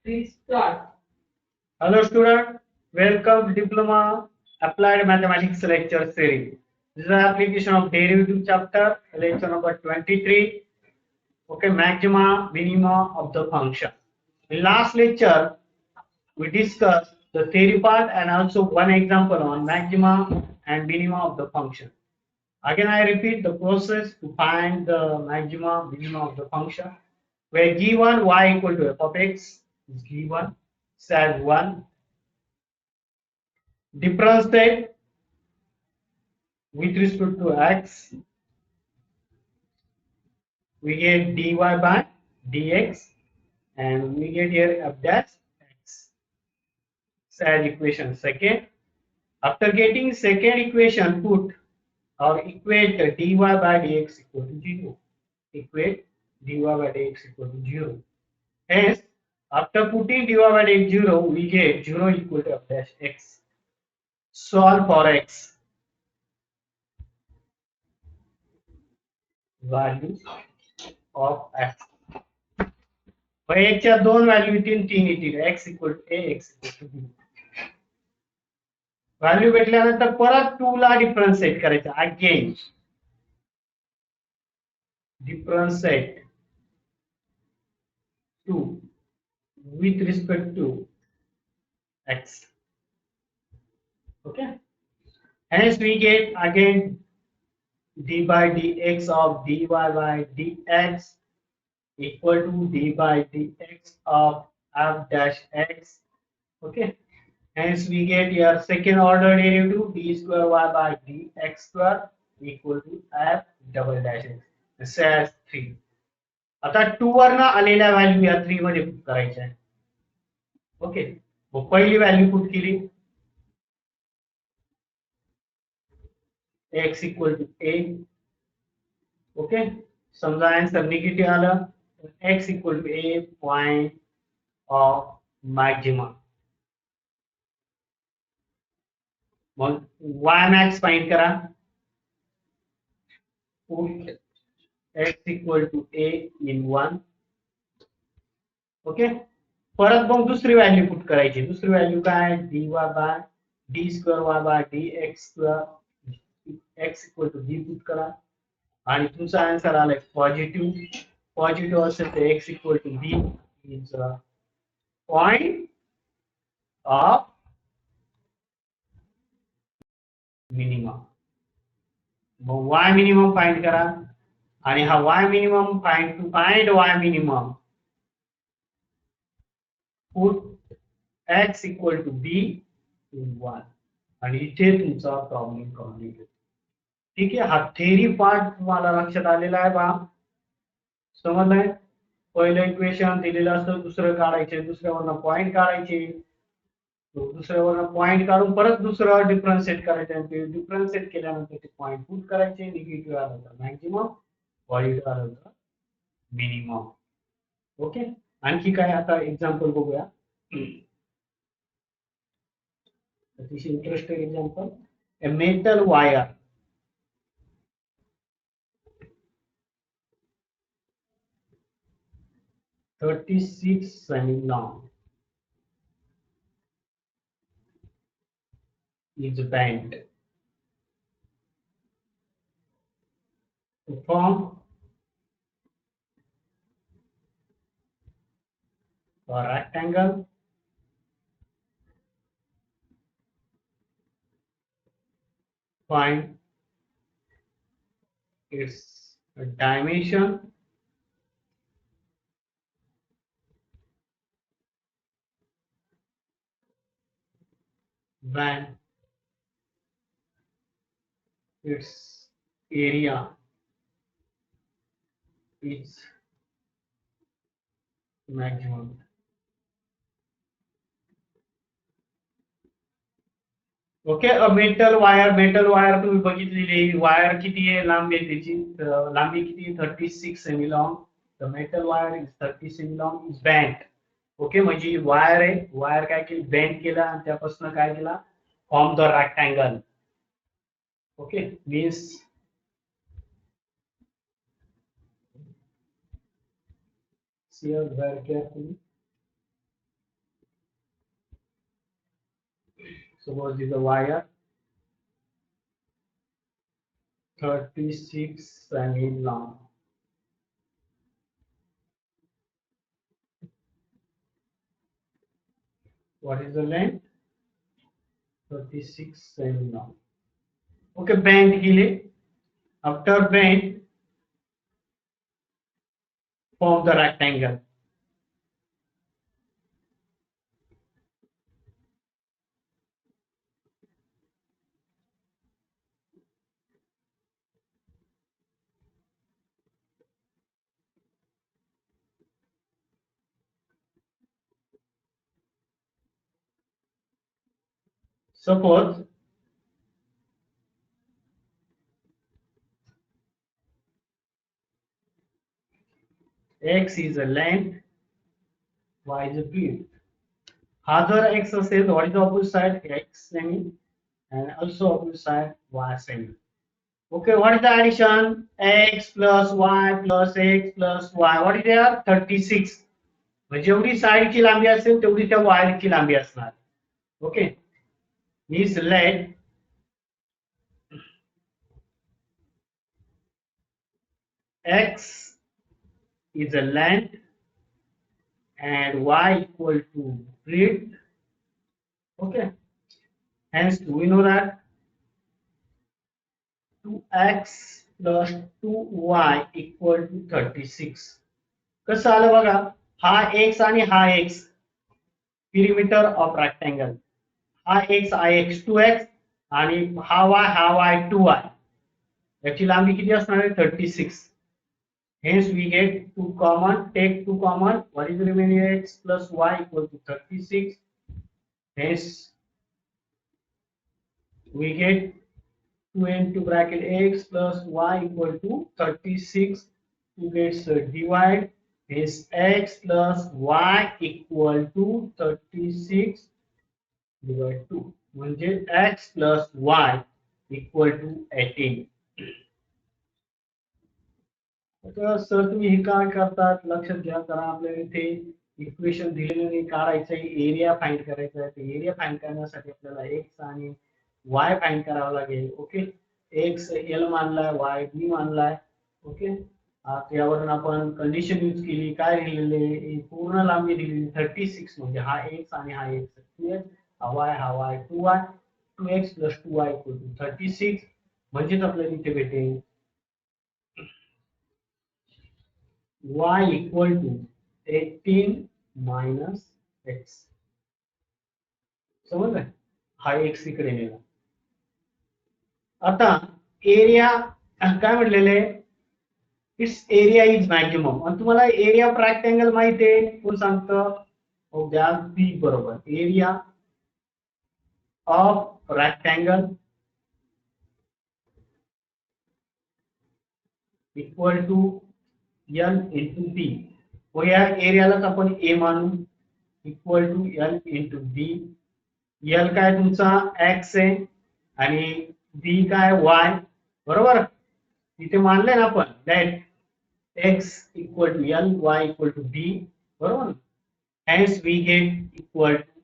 Please start. Hello student, welcome to Diploma Applied Mathematics lecture series. This is the application of derivative chapter, lecture number 23. Okay, maxima, minima of the function. In last lecture, we discussed the theory part and also one example on maxima and minima of the function. Again, I repeat the process to find the maxima, minima of the function. Where given y equal to f of x is given, as 1. Differentiate with respect to x, we get dy by dx, and we get here f dash x as equation second. After getting second equation, put or equate the dy by dx equal to 0. Equate dy by dx equal to 0. Hence, after putting dy by dx 0, we get 0 equal to f dash x. Solve for x. Value of x. च्या दोन value येतील, तीन येतील. x equal to a, x equal to b. Value भेटल्यानंतर परत 2 ला differentiate करायचं. Again differentiate 2 with respect to x. Okay. Hence we get again d by dx of dy by dx equal to d by dx of f dash x. Okay. Hence we get your second order derivative d square y by dx square equal to f double dash x. This is 3. आता 2 वरनं आलेल्या value या 3 मध्ये put करायच्या आहे. Okay, मग पहिली value put केली x equal to a. Okay, समजा आन्सर निगेटिव्ह आलं तर x equal to a point of maximum. मग y max फाइंड करा. Put x equal to a in 1. Okay, परत मग दुसरी व्हॅल्यू पुट करायची. दुसरी व्हॅल्यू काय, dy by D square y by dx square x equal to b put करा आणि तुमचा आन्सर आलाय पॉझिटिव्ह. पॉझिटिव्ह असेल तर x equal to b is point of minimum. मग y मिनिमम फाइंड करा आणि हा y minimum find y minimum put x equal to b in 1 आणि इथे तुमचा प्रॉब्लेम कम्प्लीट होतो. ठीक आहे, हा थेरी पार्ट तुम्हाला लक्षात आलेला आहे बा. समजलंय. पहिलं इक्वेशन दिलेलं असतं, दुसरं काढायचे, दुसऱ्यावरनं पॉइंट काढायचे, दुसऱ्यावरनं पॉइंट काढून परत दुसरं डिफरन्शिएट करायचं आणि ते डिफरन्शिएट केल्यानंतर ते पॉइंट पुट करायचे. निगेटिव्ह आलं तर मॅक्सिमम, पॉझिटिव्ह आलं तर मिनिमम. ओके, आणखी काय आता एक्झाम्पल बघूया. अतिशय interesting example. A metal wire 36 cm long is bent to form a rectangle find its dimension when its area is maximum. Okay, metal wire तुम्ही बघितलेली वायर किती आहे, लांबी आहे त्याची, लांबी किती, 36 semi long. The metal wire is 30 semi long is bent. Okay, म्हणजे वायर आहे, वायर काय केली, बेंट केला आणि त्यापासून काय केला, form the rectangle. Okay, means see very carefully. Suppose this is a wire 36 semi long. What is the length? 36 semi long. Okay, bend केले. After bend, form the rectangle. Suppose x is a length, y is a width. हा जर x असेल, what is the opposite side? X semi, and also opposite side y semi. Okay, what is the addition? X plus y plus x plus y. What is there? 36. म्हणजे जेवढी साइडची लांबी असेल तेवढी त्या वायरची लांबी असणार. Okay, means let x is a length and y equal to width. Okay, hence we know that 2x plus 2y equal to 36. कसं आलं बघा, हा x आणि हा x perimeter of rectangle. हा x हा x 2x आणि हा y 2y. याची लांबी किती असणार आहे? 36. Hence we get 2 common. Take 2 common. What is remaining? X plus y equal to 36. Hence we get 2 into bracket x plus y equal to 36. 2 gets divide. Hence x plus y equal to 36 divided 2. म्हणजे x plus y equal to 18. आता sir तुम्ही हे काय करतात लक्षात घ्या, कारण आपल्याला इथे इक्वेशन दिलेले काढायचं आहे, एरिया फाइंड करायचा आहे. ते एरिया फाइंड करण्यासाठी आपल्याला एक्स आणि वाय फाइंड करावं लागेल. ओके, एक्स एल मानलाय, वाय बी मानलाय. ओके, त्यावरून आपण कंडिशन यूज केली. काय दिलेले? पूर्ण लांबी दिलेली 36. म्हणजे हा एक्स आणि हा एक्स 2x, हा Y 2y. 2x plus 2y equal to 36. म्हणजेच आपल्याला इथे भेटेल y equal to 18 minus x. समजलं? हा x इकडे नेला. आता एरिया काय म्हटलेले? It's area is maximum. आणि तुम्हाला एरिया ऑफ रेक्टँगल माहिती आहे, कोण सांगतं? द्या बी बरोबर. Area of rectangle equal to l into b. व या एरियालाच आपण ए मानू. Equal to l into b. L काय तुमचा एक्स आहे आणि बी काय वाय. बरोबर, इथे मानले ना आपण that x equal to l, y equal to b. बरोबर, hence we get equal to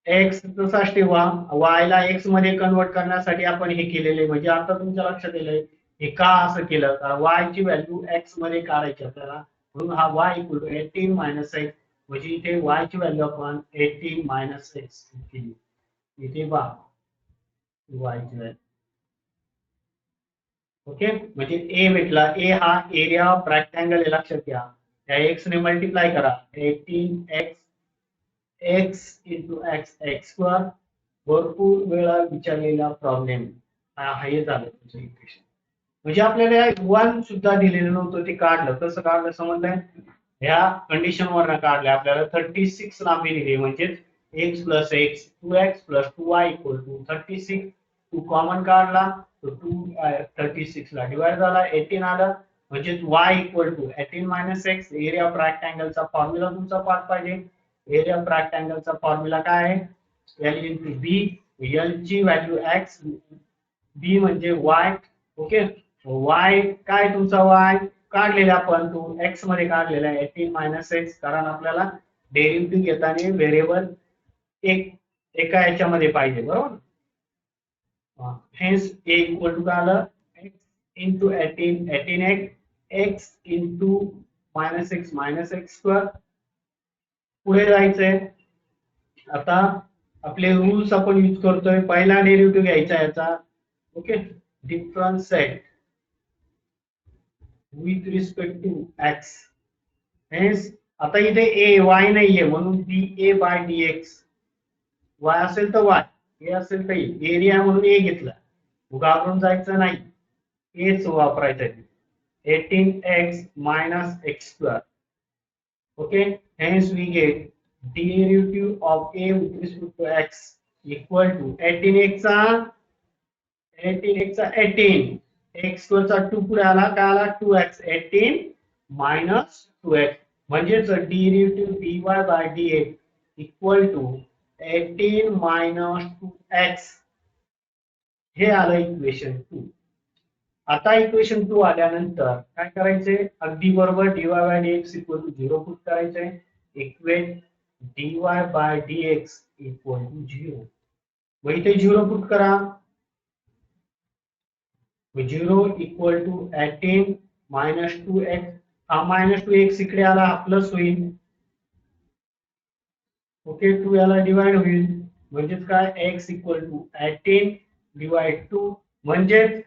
x तसाच ठेवा, वाय ला एक्स मध्ये कन्वर्ट करण्यासाठी आपण हे केलेले. म्हणजे आता तुमच्या लक्षात येईल हे का असं केलं, कारण वाय ची व्हॅल्यू एक्स मध्ये काढायची आपल्याला. म्हणून हा y equal to 18 minus x. म्हणजे इथे वाय ची व्हॅल्यू आपण 18 मायनस एक्स केली. इथे बा वाय ची व्हॅल्यू. ओके, म्हणजे ए भेटला. ए हा एरिया ऑफ रेक्टँगल आहे, लक्षात घ्या. त्या एक्स ने मल्टिप्लाय करा. 18x x into x x square. भरपूर वेळा विचारलेला प्रॉब्लेम हे झालं तुमचं इक्वेशन. म्हणजे आपल्याला 1 सुद्धा दिलेलं नव्हतं, ते काढलं. कसं काढलं समजलंय? ह्या कंडिशन वरनं काढलं. आपल्याला 36 लांबी दिली, म्हणजे x plus x 2x plus 2y equal to 36. 2 common काढला तो 36 ला डिवाइड झाला, 18 आलं. म्हणजे y equal to 18 minus x. Area of रेक्टँगलचा फॉर्म्युला तुमचा पाठ पाहिजे. एरिया ऑफ रेक्टँगलचा फॉर्म्युला काय आहे? L into b. एल ची व्हॅल्यू एक्स, बी म्हणजे वाय. ओके, वाय काय तुमचा वाय काढलेला आपण, तो एक्स मध्ये काढलेला आहे 18 मायनस एक्स. कारण आपल्याला डेरिव्हेटिव्ह घेताना व्हेरिएबल एक एका याच्यामध्ये पाहिजे, बरोबर. हेन्स a इक्वल टू काय आलं, x into 18 18x x into minus x square. पुढे जायचंय. आता आपले रूल्स आपण यूज करतोय. पहिला डेरिव्हेटिव्ह घ्यायचा याचा, okay, differentiate with respect to x. Hence आता इथे a y नाहीये म्हणून dA बाय dx. y असेल तर y, a असेल तर एरिया म्हणून a घेतला. घाबरून जायचं नाही, एच वापरायचं आहे. 18x minus x square. Okay, hence we get derivative of a with respect to x equal to 18x चा 18 x square चा 2 पुढे आला काय आला 2x 18 minus 2x म्हणजेच derivative dy by dx equal to 18 minus 2x. हे आलं equation 2. आता इक्वेशन 2 आल्यानंतर काय करायचे, अगदी बरोबर dy by dx equal to 0 put करायचे. Equate dy by dx equal to 0. मग इथे 0 पुट करा. 0 इक्वल टू 18 मायनस 2x. हा मायनस 2x इकडे आला, हा प्लस होईल. ओके, 2 याला डिवाइड होईल म्हणजेच काय x इक्वल टू 18 डिवाइड 2 म्हणजेच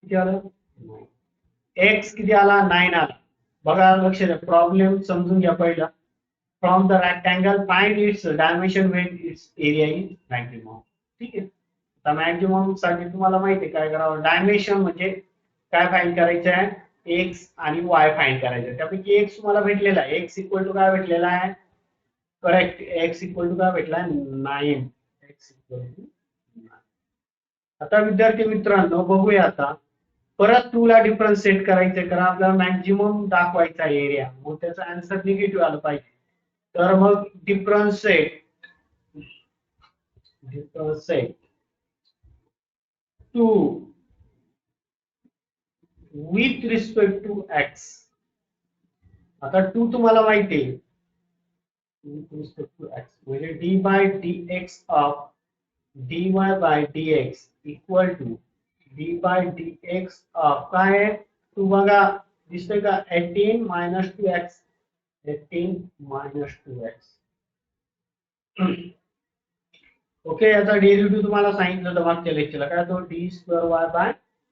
किती आलं, x किती आला 9 आला. बघा लक्ष द्या, प्रॉब्लेम समजून घ्या पहिला. From the rectangle find its dimension when it's area is maximum. ठीक आहे. आता मॅक्सिमम साठी तुम्हाला माहिती आहे काय करावं, डायमेन्शन म्हणजे काय फाइंड करायचं आहे, x आणि y फाइंड करायचं. त्यापैकी x तुम्हाला भेटलेला आहे, x इक्वल टू काय भेटलेला आहे, करेक्ट, x इक्वल टू काय भेटला 9. x equal to 9. आता विद्यार्थी मित्रांनो बघूया, आता परत 2 ला डिफरन्स सेट करायचे, कारण आपल्याला मॅक्सिमम दाखवायचा एरिया, मग त्याचा आन्सर निगेटिव्ह आलं पाहिजे. तर मग differentiate 2 with respect to x. आता 2 तुम्हाला माहिती आहे, with respect to x म्हणजे d by dx of dy by dx equal to d by dx of काय आहे, तू बघा दिसतंय का 18 minus 2x 18 minus 2x. Okay, याचा डेरिव्हेटिव्ह तुम्हाला सांगितलं होतं मागच्या लेक्चरला, काय तो d square y by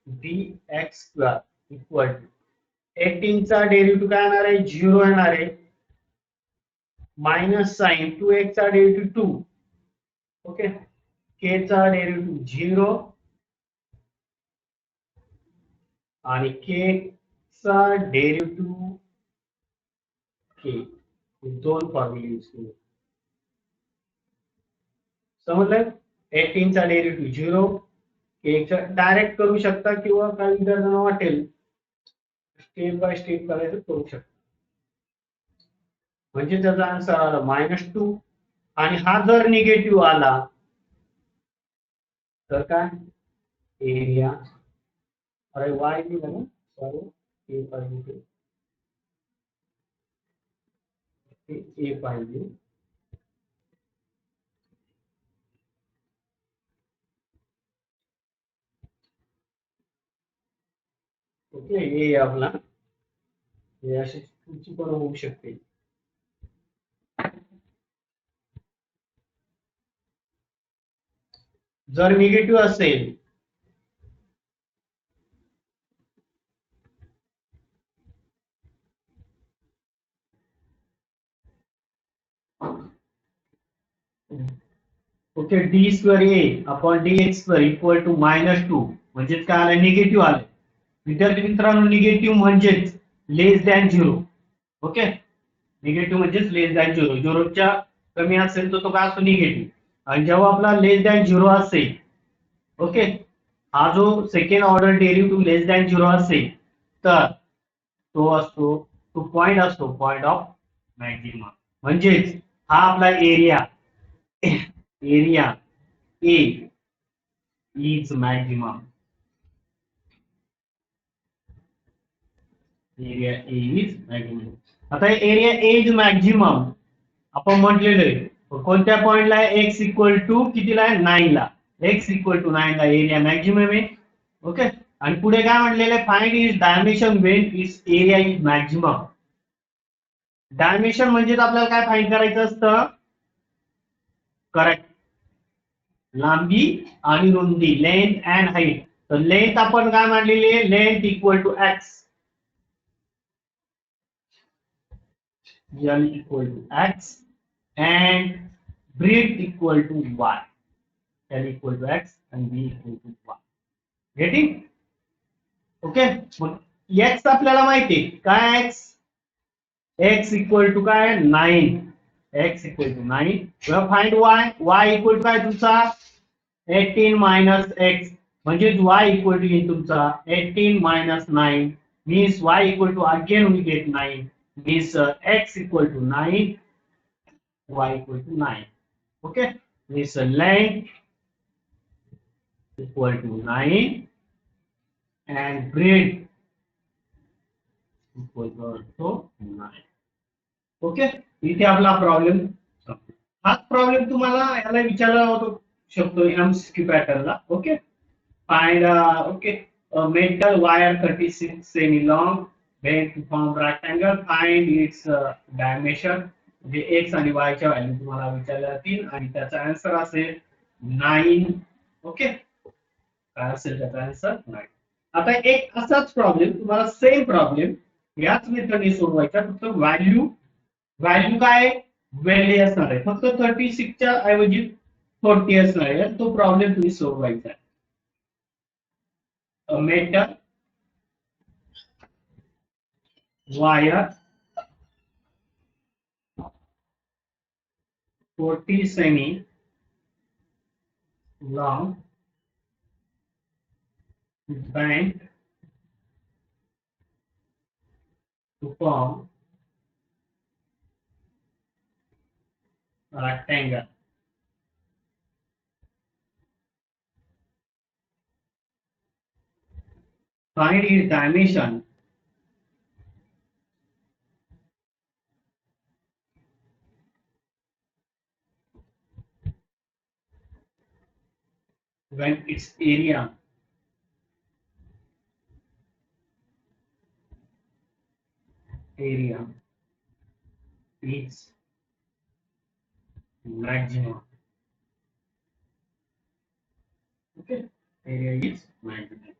dx square equal to 18 चा डेरिव्हेटिव्ह काय येणार आहे 0 येणार आहे, मायनस साइन 2x चा डेरिव्हेटिव्ह 2. ओके, k चा डेरिव्हेटिव्ह 0 आणि k चा डेरिव्हेटिव्ह k. दोन फॉर्म्युले यूज केले. समजलं. 18 चा डेरिव्हेटिव्ह 0, k चा डायरेक्ट करू शकता किंवा काही विद्यार्थ्यांना वाटेल स्टेप बाय स्टेप करायचं करू शकता. म्हणजे त्याचा आन्सर आला -2. आणि हा जर निगेटिव्ह आला तर काय एरिया, अरे वाय दिलं ना, सॉरी ए पाहिजे, ए पाहिजे. ओके, ए आपला हे अशी चुकी पण होऊ शकते. जर निगेटिव्ह असेल okay, d square a upon d x square equal to -2 म्हणजे काय आलं निगेटिव्ह आलं. विद्यार्थी मित्रांनो निगेटिव्ह म्हणजेच लेस दॅन 0. ओके, निगेटिव्ह म्हणजेच लेस दॅन 0. 0च्या कमी असेल तर तो काय असतो निगेटिव्ह. आणि जेव्हा आपला लेस दॅन 0 असेल, ओके, हा जो सेकंड ऑर्डर डेरिव्हेटिव्ह लेस दॅन 0 असेल तर तो असतो, तो पॉइंट असतो पॉइंट ऑफ मॅक्सिमम. म्हणजेच हा आपला area A is maximum. Area A is maximum. आता एरिया ए इज मॅक्सिमम आपण म्हटलेलं आहे. कोणत्या पॉइंटला आहे? एक्स इक्वल टू कितीला आहे? 9 ला. एक्स इक्वल टू 9 ला एरिया मॅक्झिमम आहे. ओके. आणि पुढे काय म्हटलेलं आहे? Find is dimension when is area is maximum. Dimension म्हणजे आपल्याला काय फाइंड करायचं असतं? करेक्ट. लांबी आणि रुंदी, लेंथ अँड हाईट. तर लेंथ आपण काय मांडलेली आहे? Length equal to x, L equal to x, and breadth equal to y. L equal to x and B equal to y. Getting? Okay. मग x आपल्याला माहिती आहे काय? x equal to काय? 9. x equal to 9. Find y. y equal to काय तुमचा? 18 minus x. म्हणजे y equal to येईल तुमचा 18 minus 9 means y equal to again we get 9 means x equal to 9, y equal to 9. Okay, means length equal to 9 and breadth equal to also 9. Okay. इथे आपला problem. हाच problem तुम्हाला याला विचारला होतो शकतो एमसीक्यू पॅटर्नला. Okay. Find okay metal wire 36 semi long bent to form rectangle. Find its dimension. म्हणजे x आणि y च्या व्हॅल्यू तुम्हाला विचारल्या जातील आणि त्याचा आन्सर असेल 9. ओके. काय असेल त्याचा आन्सर 9. आता एक असाच प्रॉब्लेम तुम्हाला सेम प्रॉब्लेम याच मेथडने सोडवायचा. फक्त व्हॅल्यू व्हॅल्यू काय व्हॅल्यू असणार आहे. फक्त 36 च्या ऐवजी 40 असणार आहे. तो प्रॉब्लेम तुम्ही सोडवायचा आहे. A metal wire 40 semi long bent to form a rectangle. Find its dimension. When its area is maximum. Okay, area is maximum.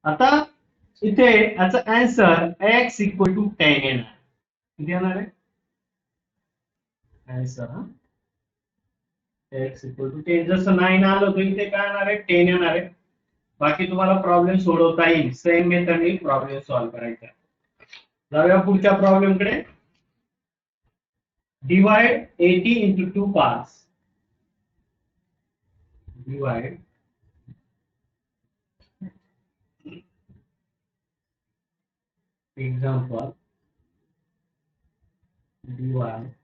आता इथे याचा आन्सर x इक्वल टू 10 येणार. किती येणार आहे आन्सर? x equal to 10. जसं 9 आलं तर इथे काय येणार आहे? 10 येणार आहे. बाकी तुम्हाला प्रॉब्लेम सोडवता येईल. सेम मेथडने प्रॉब्लेम सॉल्व्ह करायचा. जाऊया पुढच्या प्रॉब्लेम कडे. Divide 80 into 2 parts. Divide example. Divide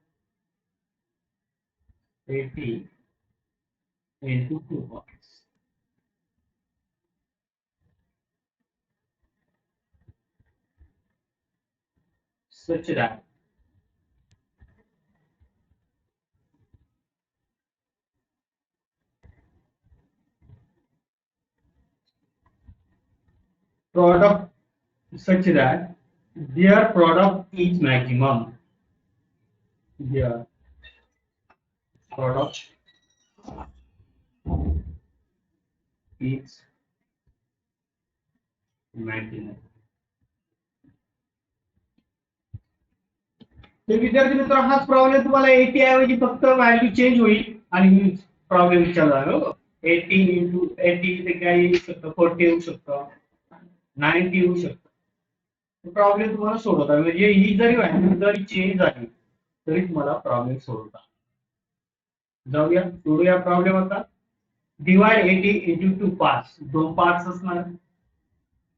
80 into 2 parts. Such that product their product is maximum. Their product is maximum. तर विद्यार्थी मित्र हाच प्रॉब्लेम तुम्हाला 80 ऐवजी फक्त व्हॅल्यू चेंज होईल आणि प्रॉब्लेम विचारला. 80 into 80 ते काय येऊ शकतं? 40 येऊ शकतं, 90 येऊ शकतं. प्रॉब्लेम तुम्हाला सोडवता म्हणजे ही जरी व्हॅल्यू जरी चेंज झाली तरी तुम्हाला प्रॉब्लेम सोडवता. जाऊया सोडूया प्रॉब्लेम. आता डिवाइड 80 into 2 पार्ट्स. 2 पार्ट्स असणार.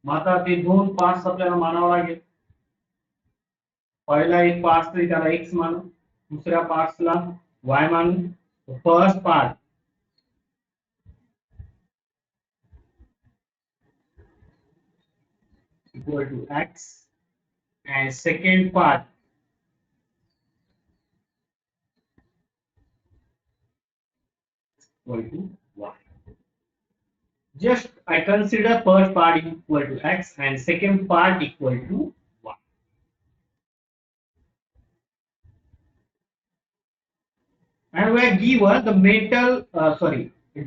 मग आता ते 2 पार्ट्स आपल्याला मानावं लागेल. पहिला एक पार्ट तरी त्याला x मानू, दुसऱ्या पार्ट्सला y मानू. First part equal to x and second part equal to y. Just I consider first part equal to x and second part equal to y. And we are given the metal,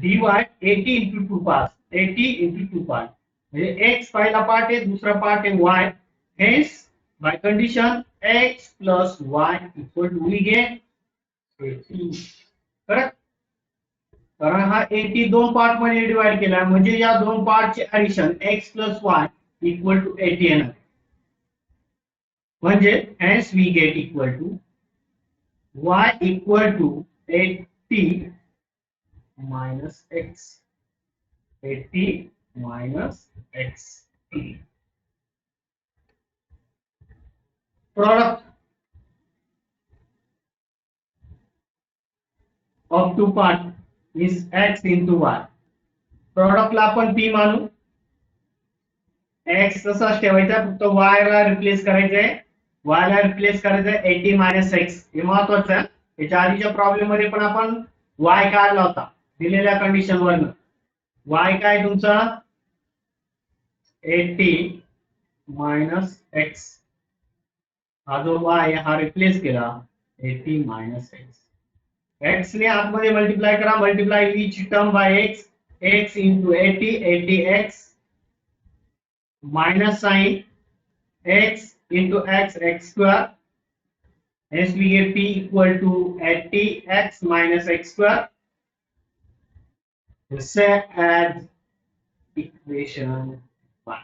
divide 80 into two parts. 80 into two parts. X पहला part है, दूसरा part है y. Hence, by condition x plus y equal to we get 80. Correct? कारण हा 80 दोन part मध्ये divide केला म्हणजे या दोन पार्टचे addition x plus y equal to 80 येणार. म्हणजे hence we get equal to y equal to 80 minus x. 80 minus x. Product of two parts is x into y. Product ला आपण p मानू. x तसाच ठेवायचा, फक्त y ला रिप्लेस करायचंय. y ला रिप्लेस करायचंय 80 minus x. हे महत्त्वाचं आहे. याच्या आधीच्या प्रॉब्लेम मध्ये पण आपण y काढला होता दिलेल्या कंडिशन वरनं. y काय तुमचा 80 minus x. हा जो y हा रिप्लेस केला 80 minus x. x ने आतमध्ये मल्टिप्लाय करा, multiply each term by x. x into 80, 80x minus sign x into x, x square. Hence we get p equal to 80x minus x square. Set as equation 1.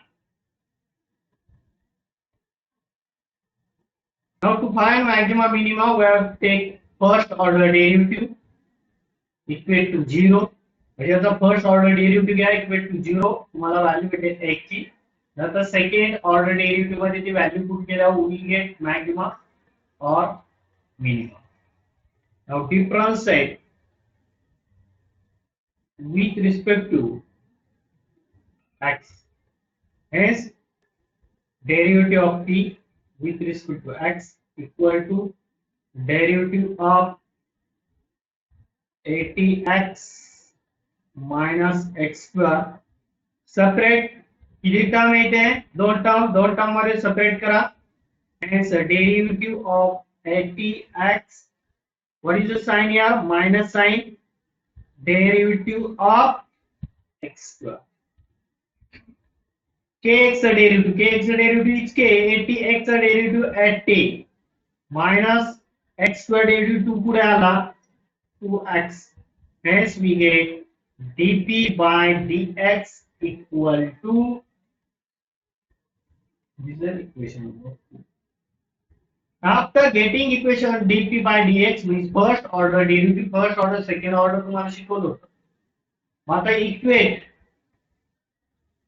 Now to find maximum minimum, we have to take first order derivative equate to 0. याचा first order derivative घ्या equate to 0. तुम्हाला value भेटेल x ची. नंतर second order derivative मध्ये ती value put केल्यावर we get maximum और minimum. Now differentiate with respect to x. Hence derivative of t with respect to x equal to derivative of 80x minus x square. Separate किती term येते, दोन term मध्ये separate करा. Hence derivative of 80x, what is the sign here, minus sign, derivative of x square. kx derivative is k, 80x derivative 80 minus x square derivative 2 पुढे आला 2x. Hence we get dp by dx equal to, this is the equation number 2. After getting equation dp by dx means first order derivative, first order second order तुम्हाला शिकवलं होतं. आता equate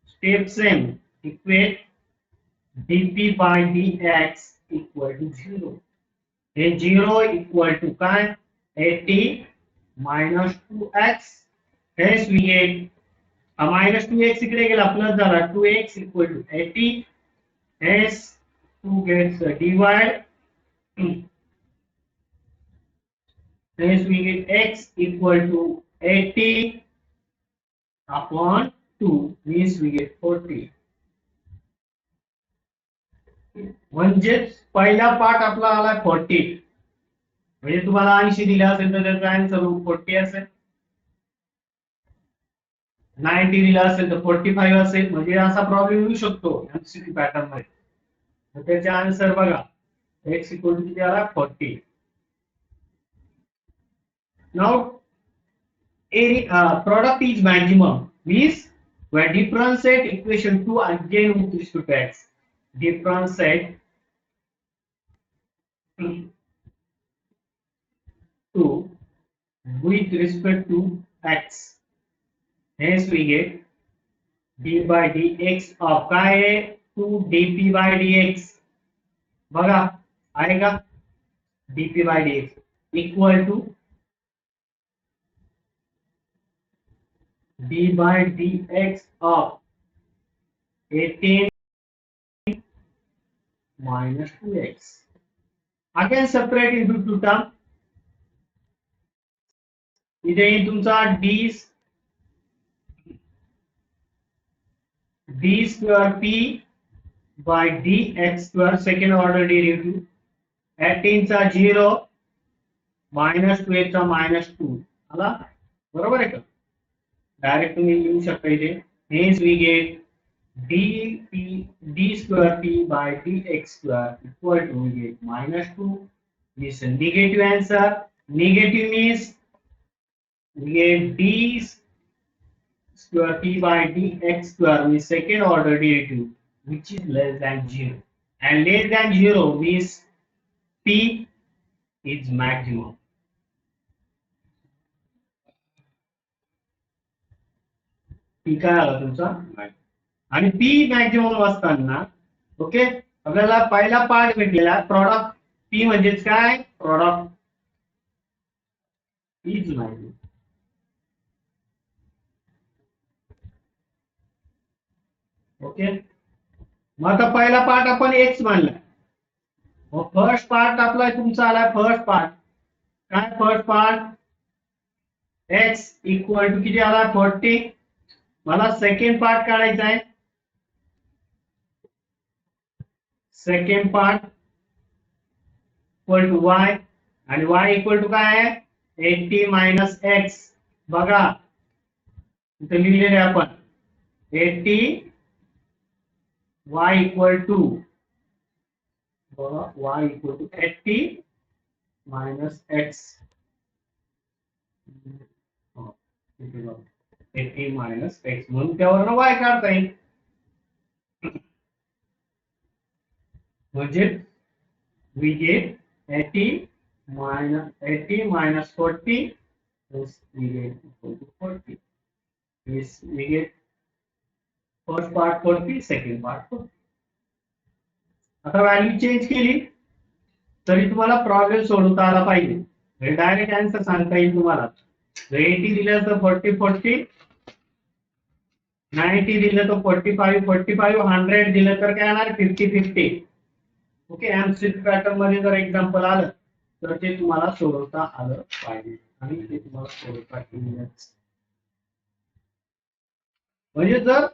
step same, equate dp by dx equal to 0. हे 0 equal to काय 80 minus 2x. Hence we get minus 2x इकडे गेला plus झाला 2x equal to 80. Hence 2 gets divide. Hence we get x equal to 80 upon 2 means we get 40. म्हणजे पहिला part आपला आला 40. म्हणजे तुम्हाला 80 दिला असेल तर त्याचा आन्सर 40 असेल. 90 दिला असेल तर 45 असेल. म्हणजे असा प्रॉब्लेम येऊ शकतो एमसीक्यू पॅटर्न मध्ये. तर त्याचा आन्सर बघा x equal to किती आला 40. Now product is maximum means we differentiate equation 2 again with respect to x. Differentiate 2 with respect to x. Hence we get d by dx of काय है 2 dp by dx. बघा आएगा dp by dx equal to d by dx of 18 minus 2x. Again separate into two terms. इथे येईल तुमचा d square p by d x square second order derivative at चा 0 -2 चा -2 आला बरोबर आहे का डायरेक्ट तुम्ही लिहू शकता इथे हेच we get d square p by dx square equal to we get -2 is a negative answer. Negative means we get d square p by dx square means second order derivative which is less than 0 and less than 0 means p is maximum. p काय आला तुमचा आणि P maximum असताना okay आपल्याला पहिला part भेटलेला product P म्हणजेच काय प्रॉडक्ट इज मॅक्झिमम ओके मग आता पहिला पार्ट आपण एक्स मानला मग फर्स्ट पार्ट आपला तुमचा आला फर्स्ट पार्ट काय first part x equal to किती आला 40 मला सेकंड पार्ट काढायचा आहे second part equal to y आणि y इक्वल टू काय आहे 80 मायनस x बघा इथे लिहिलेले आपण 80 y इक्वल टू बघा y equal to 80 minus x 80 minus x म्हणून त्यावरनं y काढता येईल म्हणजे we get 80 minus 40 is we get equal to 40 is we get first part 40 second part 40 आता व्हॅल्यू चेंज केली तरी तुम्हाला प्रॉब्लेम सोडवता आला पाहिजे डायरेक्ट आन्सर सांगता येईल तुम्हाला 80 दिलं तर 40 40 90 दिलं तर 45 45 100 दिलं तर काय येणार 50 50 ओके एमसीक्यू पॅटर्न मध्ये जर एक्झाम्पल आलं तर ते तुम्हाला सोडवता आलं पाहिजे आणि ते तुम्हाला सोडवता येईल म्हणजे जर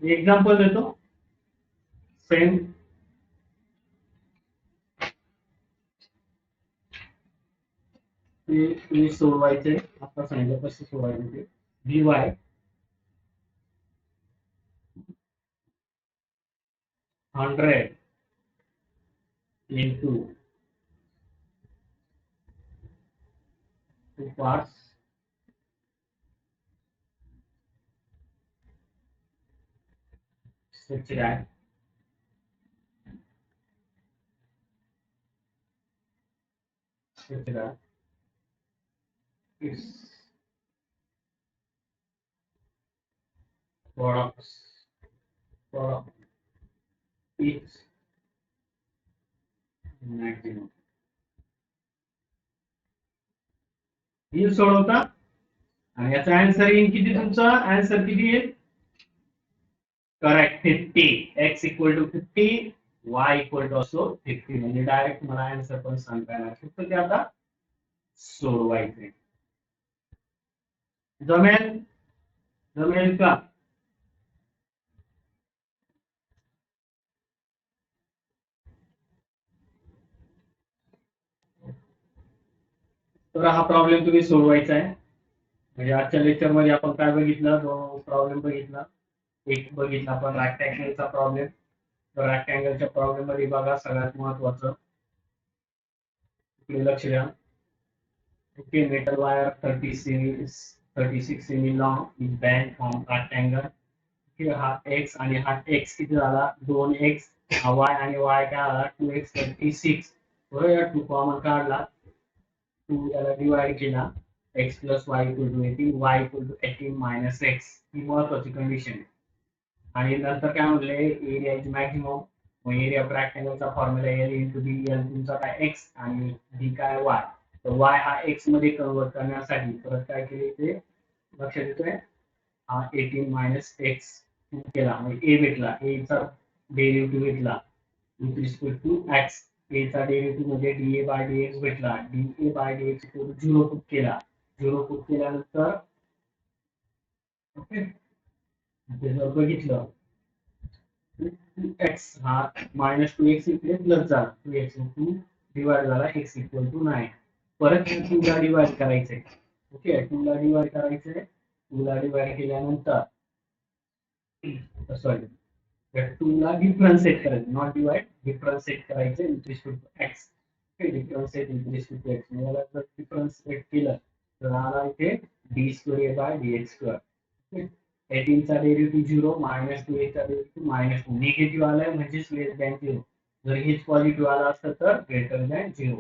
एक्झाम्पल देतो सेम तुम्ही सोडवायचे आता सांगितलं कसं सोडवायचं ते dy $100 into 2 parts such that its product is maximum ही सोडवता आणि याचा आन्सर येईल किती तुमचा आन्सर किती येईल correct 50 x equal to 50 y equal to असो 50 म्हणजे डायरेक्ट मला आन्सर पण सांगता येणार फक्त ते आता सोडवायचे जमेल का तर हा प्रॉब्लेम तुम्ही सोडवायचा आहे म्हणजे आजच्या लेक्चर मध्ये आपण काय बघितलं जो प्रॉब्लेम बघितला एक बघितला आपण रेक्टँगलचा प्रॉब्लेम तर रेक्टँगलच्या प्रॉब्लेम मध्ये बघा सगळ्यात महत्त्वाचं इकडे लक्ष द्या okay metal wire 36 semi long is band from rectangle हा x आणि हा x किती झाला 2x हा y आणि y काय आला 2x 36 बरोबर 2 कॉमन काढला 2 याला डिवाइड केला x plus y equal to 18 y equal to 18 minus x ही महत्वाची कंडिशन आणि नंतर काय म्हटले एरिया इज मॅक्सिमम मग एरिया ऑफ रेक्टँगलचा formula L into d L तुमचा काय x आणि d काय y तर y हा x मध्ये कन्वर्ट करण्यासाठी परत काय केले ते लक्षात येतोय हा 18 minus x केला म्हणजे a भेटला a चा डेरिव्हेटिव्ह घेतला with respect to x ए चा डेरिव्हेटिव्ह म्हणजे डीए बाय डीएक्स भेटला. D a by d x zero put केला. झिरो पुट केल्यानंतर ओके जर बघितलं एक्स हा मायनस टू एक्स इकडे प्लस झाला. टू एक्स टू डिवाइड झाला एक्स इक्वल टू 9. परत टू ला डिवाइड करायचंय. ओके टू ला डिवाइड करायचंय. टू ला डिवाइड केल्यानंतर सॉरी टू ला डिफरन्शिएट करायचं. नॉट डिवाइड डिफरन्शिएट करायचं with respect to x. Okay differentiate with respect to x. मला जर डिफरन्शिएट केलं तर आला इथे D square by d x square. Okay 18 चा डेरिव्हेटिव्ह 0 मायनस 2 चा डेरिव्हेटिव्ह मायनस 2 निगेटिव्ह आलाय म्हणजेच लेस दॅन 0. जर हेच पॉझिटिव्ह आला असतं तर ग्रेटर दॅन 0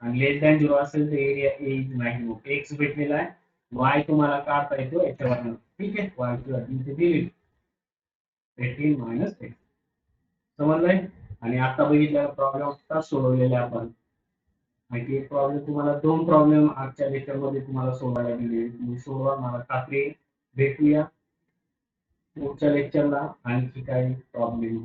आणि लेस दॅन 0 असेल तर area A is maximum. X भेटलेला आहे. वाय तुम्हाला काढता येतो याच्यावर. ठीक आहे वाय ची व्हॅल्यू इथे दिली 18 मायनस एक्स. समजलंय. आणि आता बघितलेला प्रॉब्लेम आता सोडवलेला आपण. माहिती प्रॉब्लेम तुम्हाला दोन प्रॉब्लेम आजच्या लेक्चर मध्ये तुम्हाला सोडवायला दिले. तुम्ही सोडवा मला खात्री. भेटूया पुढच्या लेक्चरला आणखी काही प्रॉब्लेम